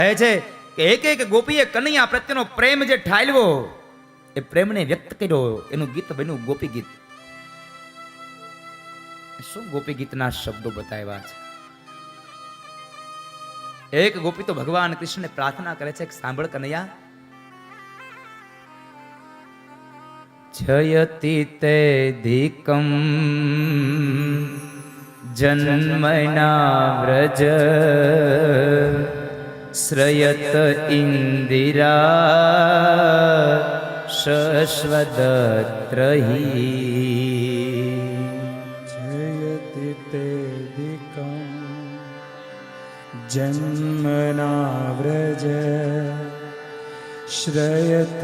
કહે છે કે એક એક ગોપીએ કનૈયા પ્રત્યેનો પ્રેમ જે ઠાલવો એ પ્રેમને વ્યક્ત કર્યો, એનું ગીત બન્યું ગોપી ગીત. શું ગોપી ગીતના શબ્દો બતાવ્યા છે. એક ગોપી તો ભગવાન કૃષ્ણને પ્રાર્થના કરે છે કે સાંભળ કનૈયા, જયતિ તે ધીકમ જન્મના વ્રજ શ્રયત ઇન્દિરા શશ્વદત્રહી. જયતિ તે દિકં જન્મના વ્રજ શ્રયત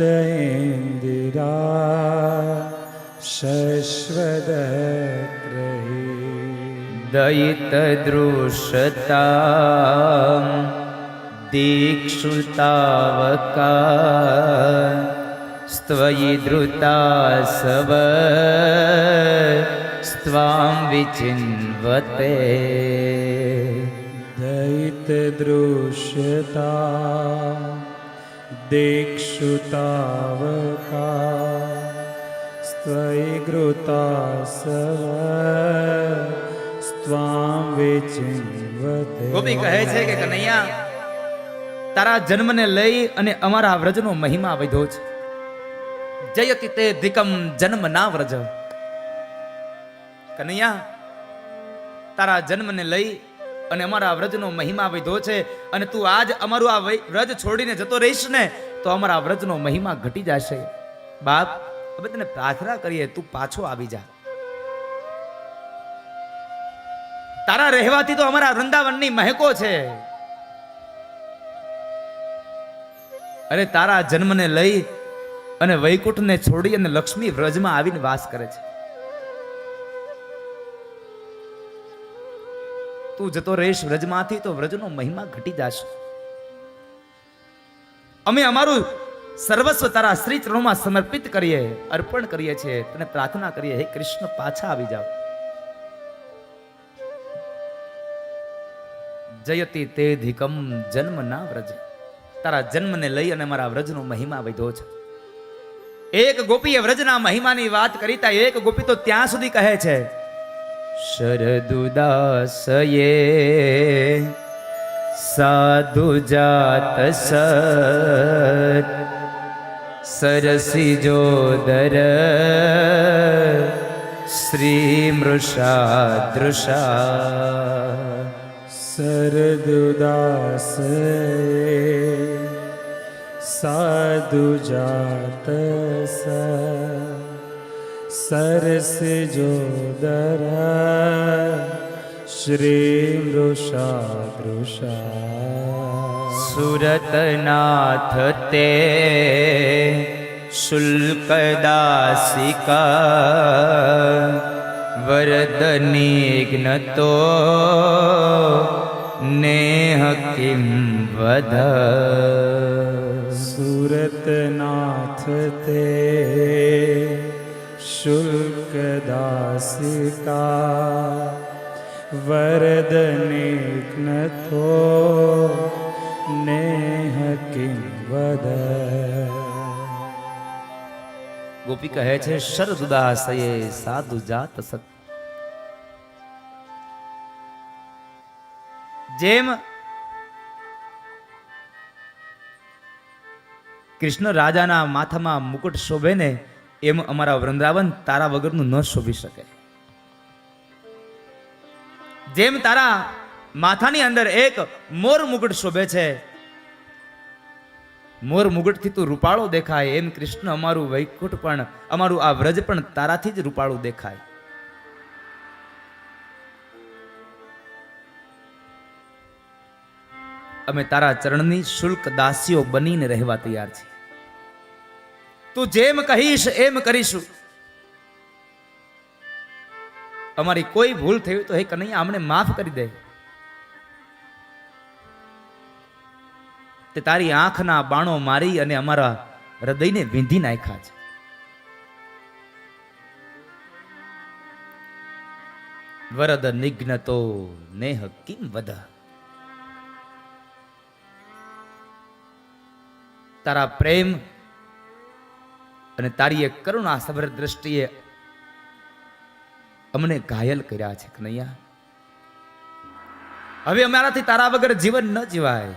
ઇન્દિરા શશ્વદત્રહી. દયિત દૃશ્યતા દીક્ષુતાવકા સ્ત્વયિ ધૃતા સવ સ્ત્વાં વિચિન્વતે. દયિત દૃશ્યતા દીક્ષુતાવકા સ્ત્વયિ ધૃતા સવ સ્ત્વાં વિચિન્વતે. ગોપી કહે છે કે કનૈયા, તારા જન્મને લઈ અને અમારા વ્રજનો મહિમા વધ્યો છે. જયતિ તે ધીકમ જન્મ ના વ્રજ. કનૈયા, તારા જન્મને લઈ અને અમારા વ્રજનો મહિમા વધ્યો છે, અને તું આજ અમારું આ વ્રજ છોડીને જતો રહીશ ને તો અમારા વ્રજનો મહિમા ઘટી જશે. બાપ, હવે તને પ્રાર્થના કરીએ, તું પાછો આવી જા. તારા રહેવાથી તો અમારા વૃંદાવનની મહેકો છે. અરે તારા જન્મને લઈ અને વૈકુંઠને છોડી અને લક્ષ્મી વ્રજમાં આવીને વાસ કરે છે. તું જતો રહીશ વ્રજમાંથી તો વ્રજનો મહિમા ઘટી જશે. અમે અમારું સર્વસ્વ તારા શ્રી ચરણોમાં સમર્પિત કરીએ, અર્પણ કરીએ છીએ. તને પ્રાર્થના કરીએ, હે કૃષ્ણ, પાછા આવી જાઓ. જયતિ તે ધીકમ જન્મ ના વ્રજ. તારા જન્મને લઈ અને મારા વ્રજનો મહિમા વધ્યો છે. એક ગોપીએ વ્રજના મહિમાની વાત કરી, તા એક ગોપી તો ત્યાં સુધી કહે છે, શરદુદાસયે સાધુ જાત સત સરસી જોદર શ્રી મૃષા દૃષા. સરદુદાસ સાધુ જાત સરસ જોદર શ્રી મૃષા દૃષા. સુરતનાથ તે શુલ્કદાસિકા વરદનિઘ્નતો નેહ કિં વદ. સુરતનાથ તે શુલ્કદાસિકા વરદનિઘ્નતો નેહ કિં વદ. ગોપી કહે છે, શરદુદાસયે સાધુ જાત સત. જેમ કૃષ્ણ રાજાના માથામાં મુકુટ શોભે ને એમ અમારા વૃંદાવન તારા વગરનું ન શોભી શકે. જેમ તારા માથાની અંદર એક મોર મુકુટ શોભે છે, મોર મુગટથી તું રૂપાળો દેખાય, એમ કૃષ્ણ અમારું વૈકુંઠ પણ, અમારું આ વ્રજ પણ તારાથી જ રૂપાળું દેખાય. અમે તારા ચરણની શુલ્ક દાસીઓ બનીને રહેવા તૈયાર છીએ. તું જેમ કહીશ એમ કરીશું. અમારી કોઈ ભૂલ થઈ તો હે કનૈયા અમને માફ કરી દે. તે તારી આંખના બાણો મારી અને અમારા હૃદયને વીંધી નાખ્યા છે. વરદ નિઘ્નતો નેહ કિમ વદ. તારા પ્રેમ અને તારી એ કરુણા સભર દ્રષ્ટિએ અમને ઘાયલ કર્યા છે કનૈયા. હવે અમારાથી તારા વગર જીવન ન જીવાય.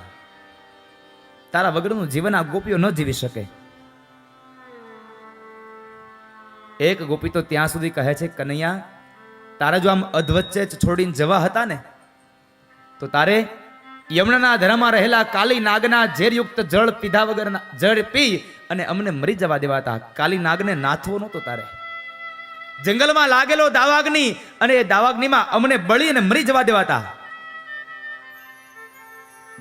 તારા વગરનું જીવન આ ગોપીઓ ન જીવી શકે. એક ગોપી તો ત્યાં સુધી કહે છે કનૈયા, તારે જો આમ અધવચ્ચે જ છોડીને જવા હતા ને તો તારે યમુનાના ધરામાં રહેલા કાલી નાગના ઝેરયુક્ત જળ પીધા વગરના જળ પી અને અમને મરી જવા દેવાતા. કાલી નાગને નાથવો નહોતો તારે. જંગલમાં લાગેલો દાવાગ્નિ અને એ દાવાગ્નિમાં અમને બળી અને મરી જવા દેવાતા.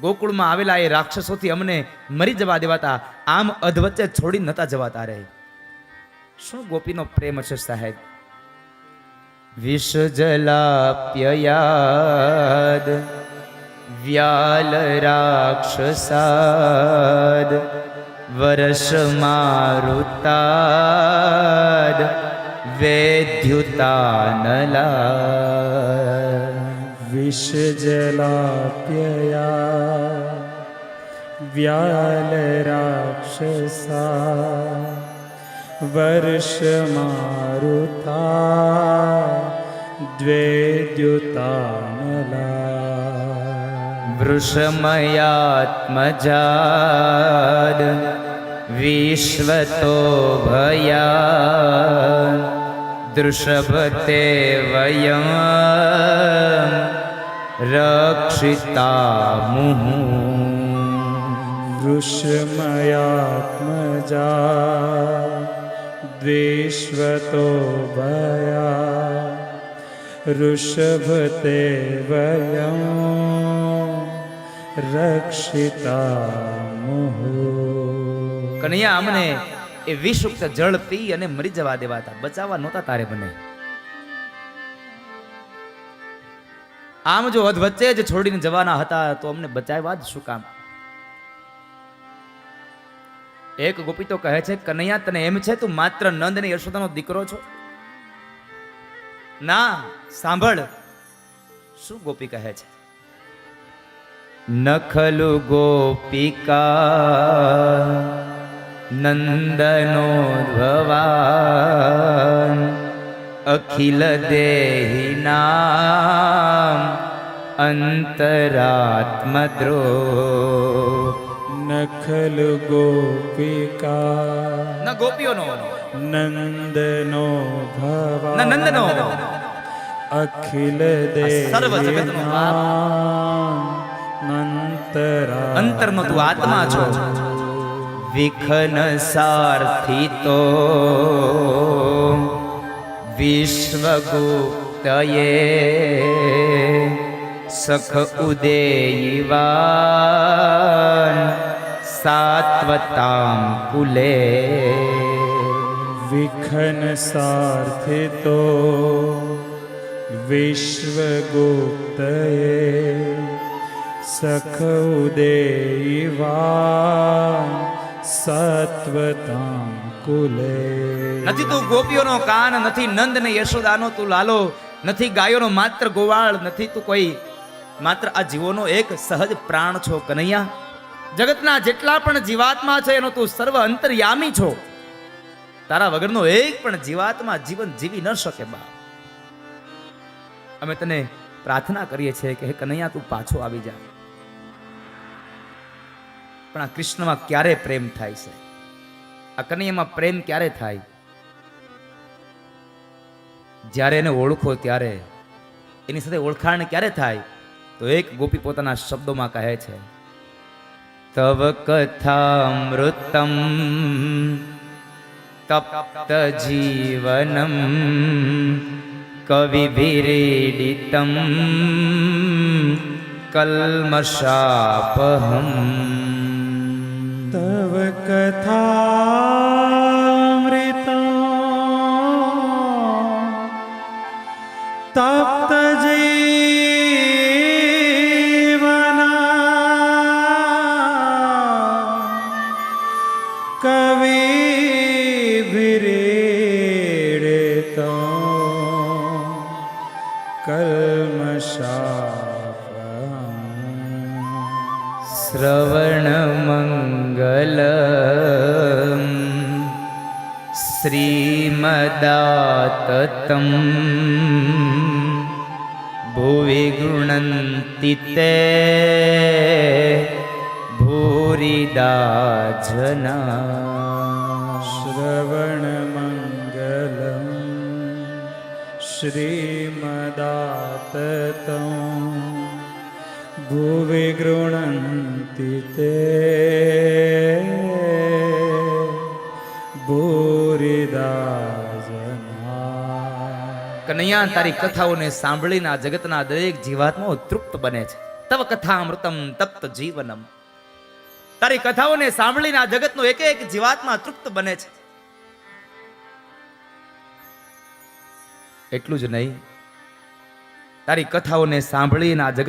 ગોકુળમાં આવેલા એ રાક્ષસોથી અમને મરી જવા દેવાતા. આમ અધવચ્ચે છોડી નતા જવાતા રે. શું ગોપીનો પ્રેમ છે સાહેબ. વિષ જલાપ્યયાદ વ્યાલ રાક્ષસાદ વર્ષ મારુતાદ વેદ્યુતાનલા. વિષ જલાપ્યયા વ્યાલ રાક્ષસા વર્ષ મારુતા દ્વેદ્યુતાનલા. વૃષમયાત્મજાદ વિશ્વતો ભયા દૃષભતે વયમ રક્ષિતા મુહુ. વૃષમયાત્મજા દ્વેષ્વતો ભયા ઋષભતે વયં રક્ષિતા મુહુ. કનૈયા અમને એ વિષુક્ત જળ પી અને મરી જવા દેવાતા. બચાવવા નહોતા તારે મને. આમ જો અધવચ્ચે જ છોડીને જવાના હતા તો અમને બચાવ્યા જ શું કામ. એક ગોપી તો કહે છે કનૈયા તને એમ છે તું માત્ર નંદ અને યશોદાનો દીકરો છો? ના, સાંભળ શું ગોપી કહે છે. નખલુ ગોપિકા નંદનો ભવાન અખિલ દેહી નામ અંતરાત્મદ્રોહ. નખલ ગોપિકા ન ગોપીઓનો નંદનો ભવા ન નંદનો અખિલ સર્વ જગતનો બાપ. અંતરનો તું આત્મા છો. વિખન સારથી તો વિશ્વગુપ્તયે સખ ઉદેયવાન સાત્વતામ કુલે. વિખન સાર્થિતો વિશ્વગુપ્તયે સખ ઉદેયવાન સત્વતામ કુલે. નથી તું ગોપીઓનો કાન, નથી નંદ ને યશોદાનો તું લાલો, નથી ગાયોનો માત્ર ગોવાળ, નથી તું કોઈ માત્ર આ જીવોનો એક સહજ પ્રાણ છો કનૈયા. જગતના જેટલા પણ જીવાત્મા છે એનો તું સર્વ અંતર્યામી છો. તારા વગરનો એક પણ જીવાત્મા જીવન જીવી ન શકે બા. અમે તને પ્રાર્થના કરીએ છીએ કે હે કનૈયા તું પાછો આવી જા. પણ આ કૃષ્ણમાં ક્યારે પ્રેમ થાય છે? આ કનૈયામાં પ્રેમ ક્યારે થાય? જ્યારે એને ઓળખો ત્યારે. એની સાથે ઓળખાણ ક્યારે થાય? તો એક ગોપી પોતાના શબ્દોમાં કહે છે તવ કથામૃતમ તપ્ત જીવનમ કવિભિરીડિતમ કલ્મષાપહમ. તવ કથામૃતમ તપ્ત શ્રવણ મંગલ શ્રીમદાતતમ ભુવિ ગૃણંતિ તે ભૂરિદા જના. શ્રવણમંગલમ શ્રીમદાતતં ભુવિ ગૃણન્તિ તે ભૂરિદા જના. કનૈયા, તારી કથાઓને સાંભળીને આ જગતના દરેક જીવાત્માઓ તૃપ્ત બને છે. તવ કથામૃતમ તપ્ત જીવનમ. તારી કથાઓને સાંભળીને આ જગતનો એક એક જીવાત્મા તૃપ્ત બને છે. એટલું જ નહીં, તારી કથાઓને સાંભળીને આ જગત